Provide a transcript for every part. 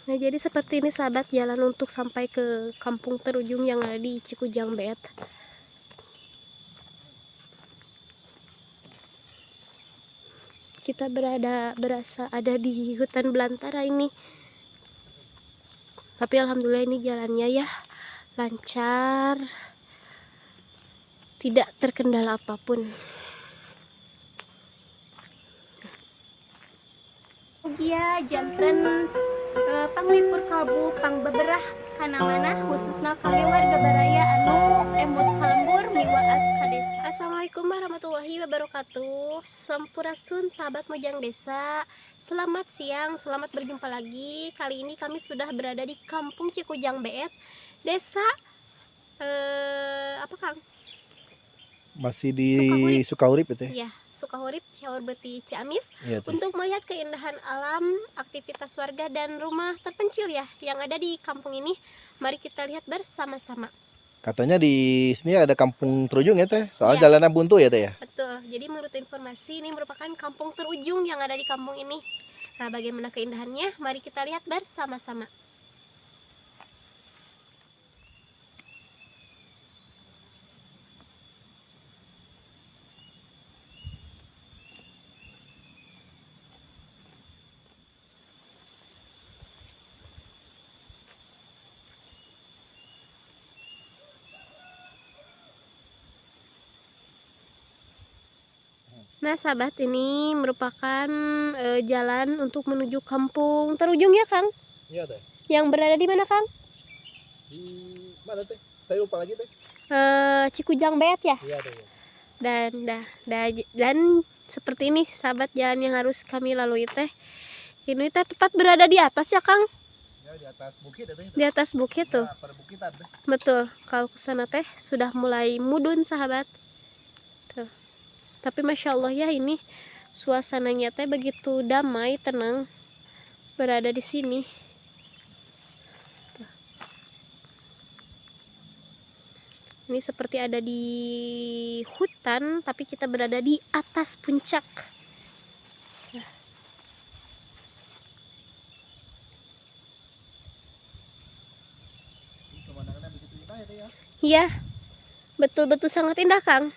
Nah, jadi seperti ini sahabat jalan untuk sampai ke kampung terujung yang ada di Cikujang Bet. Kita berasa ada di hutan belantara ini. Tapi alhamdulillah ini jalannya ya lancar, tidak terkendala apapun. Gia janten panglipur kalbu pang beberah kana mana khususna kade warga baraya anu emut kalembur miwaas kades. Assalamualaikum warahmatullahi wabarakatuh. Sampurasun sahabat Mojang Desa. Selamat siang, selamat berjumpa lagi. Kali ini kami sudah berada di Kampung Cikujang Bet, Desa apa Kang? Masih di Sukahurip. Sukahurip itu ya? Ya, Sukahurip, Ciaur-Beuti, Ciamis, Iya, untuk melihat keindahan alam, aktivitas warga dan rumah terpencil ya yang ada di kampung ini. Mari kita lihat bersama-sama. Katanya di sini ada kampung terujung ya teh, soal Iya, jalannya buntu ya teh ya? betul. Jadi menurut informasi ini merupakan kampung terujung yang ada di kampung ini. Nah, bagaimana keindahannya? Mari kita lihat bersama-sama. Nah, sahabat, ini merupakan jalan untuk menuju kampung terujung ya, Kang? Iya teh. Yang berada di mana, Kang? Di mana teh? Saya lupa lagi teh. Cikujang Bet ya. Iya teh. Dan seperti ini sahabat jalan yang harus kami lalui teh. Ini teh tepat berada di atas ya, Kang? Ya, di atas bukit ya teh. Di atas bukit tuh. Ya, pada bukitan teh. Betul. Kalau ke sana teh sudah mulai mudun sahabat. Tuh. Tapi masya Allah ya, ini suasananya teh begitu damai, tenang berada di sini. Tuh. Ini seperti ada di hutan, tapi kita berada di atas puncak. Pemandangannya begitu indah ya teh ya. Iya, betul-betul sangat indah, Kang.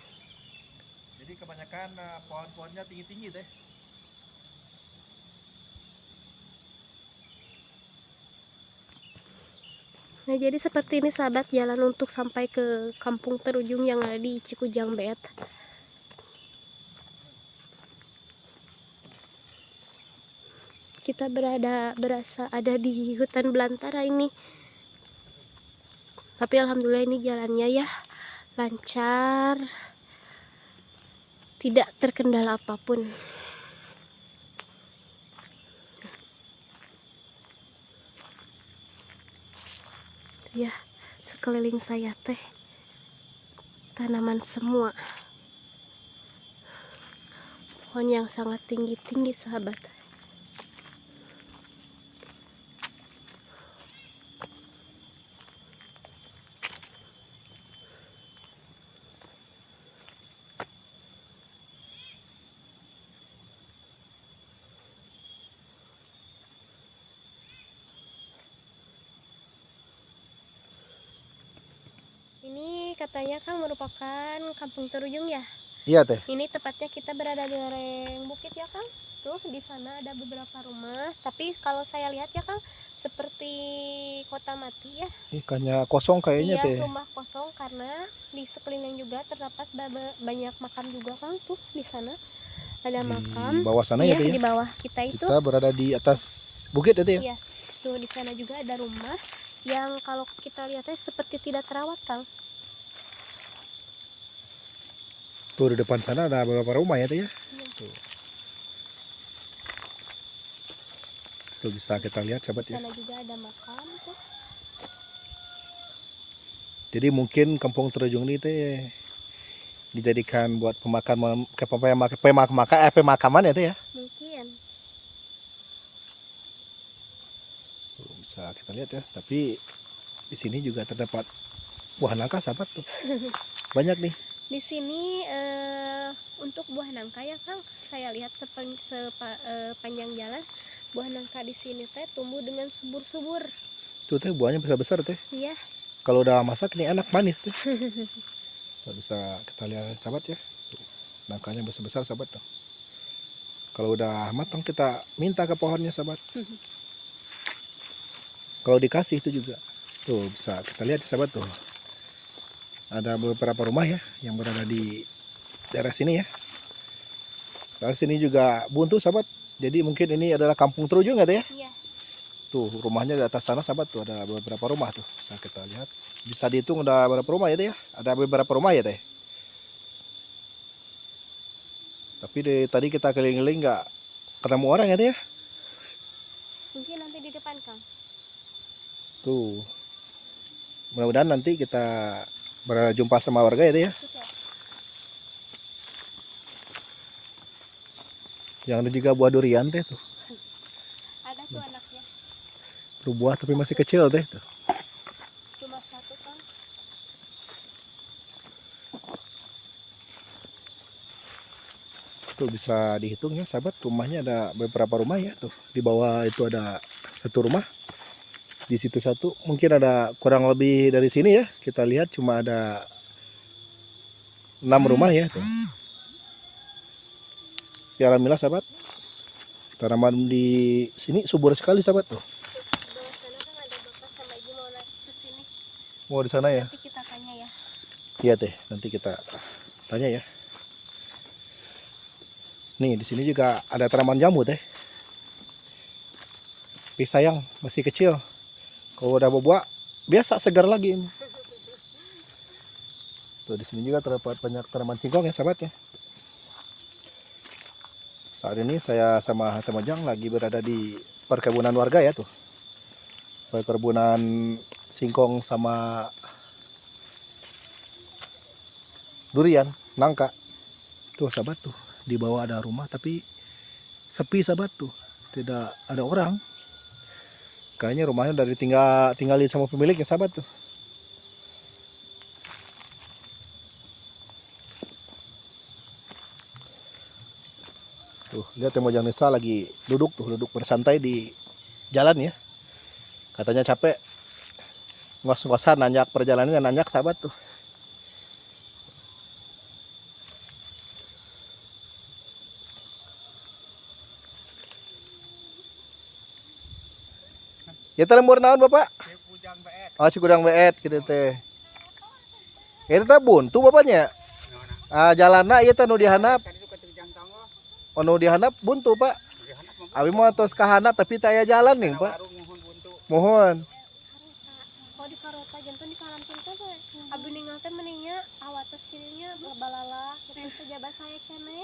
Jadi kebanyakan pohon-pohonnya tinggi-tinggi teh. Nah, jadi seperti ini sahabat jalan untuk sampai ke kampung terujung yang ada di Cikujang Bet. Kita berasa ada di hutan belantara ini. Tapi alhamdulillah ini jalannya ya lancar, tidak terkendala apapun. Ya, sekeliling saya teh tanaman semua, pohon yang sangat tinggi-tinggi sahabat. Ini katanya Kang merupakan kampung terujung ya. Iya teh. Ini tepatnya kita berada di lereng bukit ya, Kang. Tuh di sana ada beberapa rumah, tapi kalau saya lihat ya, Kang, seperti kota mati ya. Ikannya kosong kayaknya Iya, teh. rumah kosong karena di sekeliling juga terdapat banyak makam juga, Kang. Tuh di sana ada Di makam. bawah sana ya Iya, teh ya. di bawah kita itu. Kita berada di atas bukit ya teh ya. Iya. Tuh di sana juga ada rumah yang kalau kita lihatnya seperti tidak terawat, Kang. Tuh di depan sana ada beberapa rumah ya teh ya. Iya. Tuh bisa kita lihat sahabat Di ya. sana juga ada makam tuh. Jadi mungkin kampung terujung ini teh dijadikan buat pemakaman ya teh ya. Mungkin. Tuh, bisa kita lihat ya. Tapi di sini juga terdapat buah nangka sahabat tuh. Banyak nih. Di sini untuk buah nangka ya, Kang, saya lihat sepanjang jalan Buah nangka di sini teh tumbuh dengan subur-subur. Tuh teh buahnya besar-besar teh. Iya. Kalau udah masak ini enak manis tuh. Nggak bisa kita lihat sahabat ya. Tuh, nangkanya besar-besar sahabat tuh. Kalau udah matang kita minta ke pohonnya sahabat. Kalau dikasih itu juga. Tuh bisa kita lihat ya sahabat tuh. Ada beberapa rumah ya yang berada di daerah sini ya. Soal sini juga buntu sahabat. Jadi mungkin ini adalah kampung Truju nggak teh ya? Iya. Tuh rumahnya di atas sana sahabat tuh ada beberapa rumah tuh. Bisa kita lihat. Bisa dihitung udah berapa rumah ya teh ya? Ada beberapa rumah ya teh. Tapi tadi kita keliling-keliling nggak ketemu orang ya teh ya? Mungkin nanti di depan Kang. Tuh. Mudah-mudahan nanti kita berjumpa sama warga ya teh ya. Yang ada juga buah durian teh tuh. Ada tuh anaknya. Tuh buah tapi masih kecil teh tuh. Cuma satu Kang. Tuh bisa dihitung ya sahabat, rumahnya ada beberapa rumah ya tuh. Di bawah itu ada satu rumah. Di situ satu, mungkin ada kurang lebih dari sini ya. Kita lihat cuma ada 6 rumah ya tuh. Ya alhamdulillah sahabat. Tanaman di sini subur sekali sahabat tuh. Di bawah sana kan ada bapak sama ibu mau naik ke sini. Mau di sana ya? Nanti kita tanya ya. Iya teh, nanti kita tanya ya. Nih di sini juga ada tanaman jambu teh. Tapi sayang masih kecil. Kalau udah berbuah biasa segar lagi ini. Tuh di sini juga terdapat banyak tanaman singkong ya sahabat ya. Saat ini saya sama Temojang lagi berada di perkebunan warga ya tuh. Perkebunan singkong sama durian, nangka. Tuh sahabat tuh. Di bawah ada rumah tapi sepi sahabat tuh, tidak ada orang. Kayaknya rumahnya udah tinggalin sama pemiliknya sahabat tuh. Tuh lihat Temojang Nisa lagi duduk bersantai di jalan ya. Katanya capek, ngos-ngosan nanjak perjalanannya nanjak sahabat tuh. Ya lembur naon Bapak? Oh, si kudang beet gitu teh. Itu teh buntu bapaknya. Ah, jalanna ieu teh nu dihandap. Oh, nu dihandap buntu, Pak. Abi mah tos kahandap tapi teh aya jalan nih, Pak. Mohon. Oh di Karota jantan di karantin teh abi ninggal teh meningnya awates kirinya balala itu jabat saya kene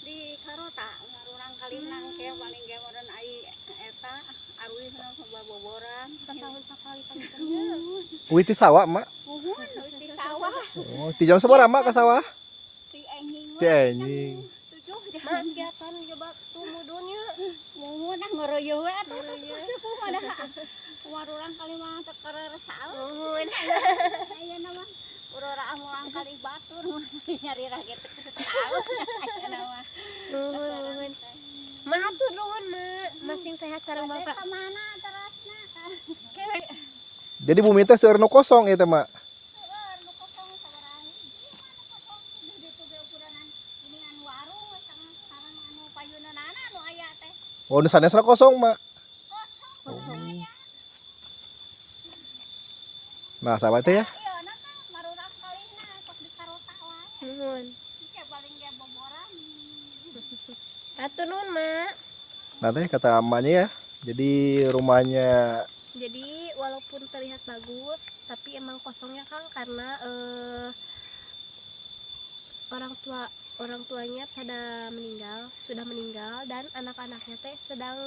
di Karota ngarurang kalinang ke paling ge modern ai eta arwih sana boboran setahun sekali panjangnya. Witi sawah, Mak. di sawah Oh, ti jam sabaraha, Mak, ka sawah? di anjing Ti anjing. tujuh Mak kiatan coba tuh mudunnya. mau nah ngoroyo we atuh sepuh ada warurang kali mah tekar resal Nuhun. aya nama urora amurang kali batur nyari raget resal aya nama Nuhun. Mak atur nuhun, Mak. Masing sehat sareng Bapak. ka mana terasna Jadi bumi teh seueur nu kosong ieu teh, Mak. nu kosong sabaraha kosong di ditu ge ukuranan ini anu warung sareng anu payunanana anu aya teh Oh, nu sanesna kosong, Mak. Kosong. Nah, sahabat teh ya. iya nata marurang kalina sok di Karota wae Nuhun. Ike paling dia boboran Atur nuhun, Mak. Nah, teh kata emaknya ya. Jadi rumahnya Jadi walaupun terlihat bagus, tapi emang kosongnya Kang karena orang tuanya sudah meninggal dan anak-anaknya teh sedang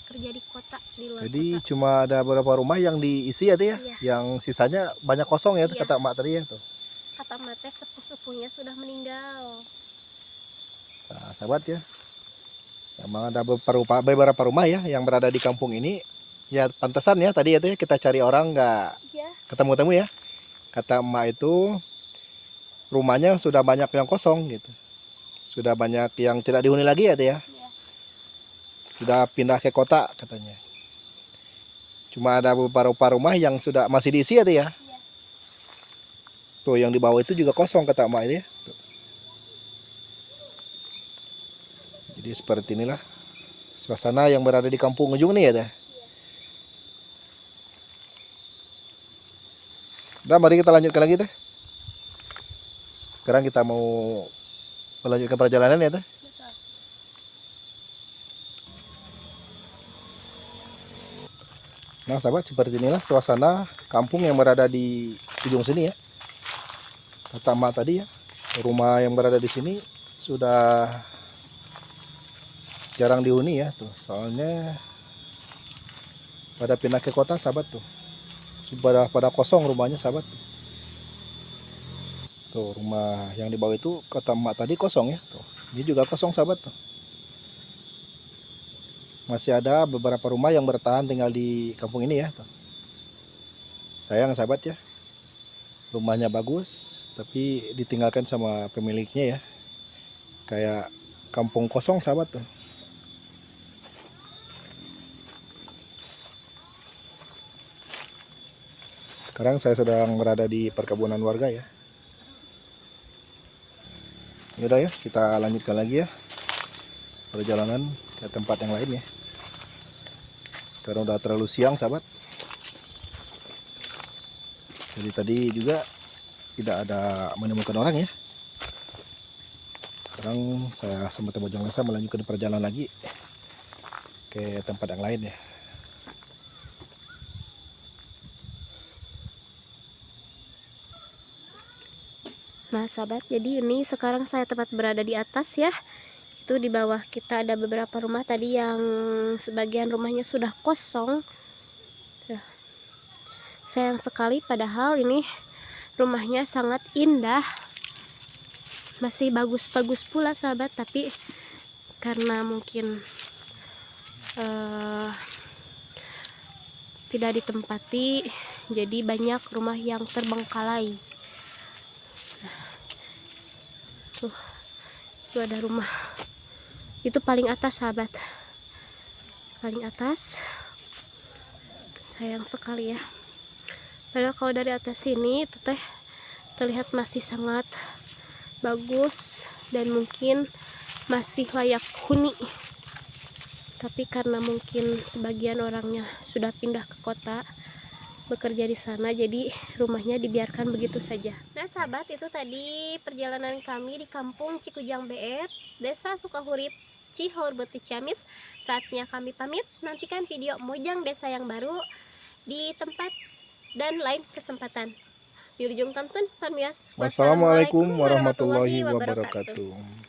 kerja di kota di luar jadi kota. cuma ada beberapa rumah yang diisi ya teh ya. Iya. Yang sisanya banyak kosong ya Iya. kata emak tadi ya tuh. Kata Mak teh sepuh-sepuhnya sudah meninggal. Nah, sahabat ya. Memang ada beberapa rumah ya yang berada di kampung ini. Ya pantesan ya tadi ya teh kita cari orang nggak Iya. ketemu-temu ya. Kata emak itu rumahnya sudah banyak yang kosong gitu. Sudah banyak yang tidak dihuni lagi ya teh ya. Iya. sudah pindah ke kota katanya. Cuma ada beberapa rumah yang sudah masih diisi ya, Teh, ya. Iya. Tuh yang di bawah itu juga kosong kata emak ini ya. Tuh. Jadi seperti inilah suasana yang berada di kampung ujung nih ya, Teh. Udah, mari kita lanjutkan lagi, Teh. Sekarang kita mau melanjutkan perjalanan ya, Teh. Betul. Nah, sahabat, seperti inilah suasana kampung yang berada di ujung sini ya. Kata emak tadi ya, rumah yang berada di sini sudah jarang dihuni ya, tuh. Soalnya pada pindah ke kota, sahabat, tuh. Sudah pada kosong rumahnya, sahabat. Tuh, rumah yang di bawah itu kata emak tadi kosong ya, tuh. Ini juga kosong, sahabat, tuh. Masih ada beberapa rumah yang bertahan tinggal di kampung ini ya, tuh. Sayang, sahabat ya. Rumahnya bagus, tapi ditinggalkan sama pemiliknya ya. Kayak kampung kosong, sahabat, tuh. Sekarang saya sedang berada di perkebunan warga ya. Yaudah ya, kita lanjutkan lagi ya perjalanan ke tempat yang lain ya. Sekarang udah terlalu siang, sahabat. Jadi tadi juga tidak ada menemukan orang ya. Sekarang saya sama teman Jongasa melanjutkan perjalanan lagi ke tempat yang lain ya. Nah sahabat, jadi ini sekarang saya tepat berada di atas ya. Itu di bawah kita ada beberapa rumah tadi yang sebagian rumahnya sudah kosong. Tuh. Sayang sekali, padahal ini rumahnya sangat indah, masih bagus-bagus pula sahabat, tapi karena mungkin tidak ditempati, jadi banyak rumah yang terbengkalai. Tuh, itu ada rumah. Itu paling atas sahabat, paling atas. Sayang sekali ya. Padahal kalau dari atas sini itu teh terlihat masih sangat bagus dan mungkin masih layak huni. Tapi karena mungkin sebagian orangnya sudah pindah ke kota, bekerja di sana, jadi rumahnya dibiarkan begitu saja. Nah sahabat, itu tadi perjalanan kami di kampung Cikujang Beet, Desa Sukahurip, Cihor Beuti Ciamis. Saatnya kami pamit. Nantikan video Mojang Desa yang baru di tempat dan lain kesempatan. Yurjung Tantun, Pamias. Wassalamualaikum warahmatullahi wabarakatuh.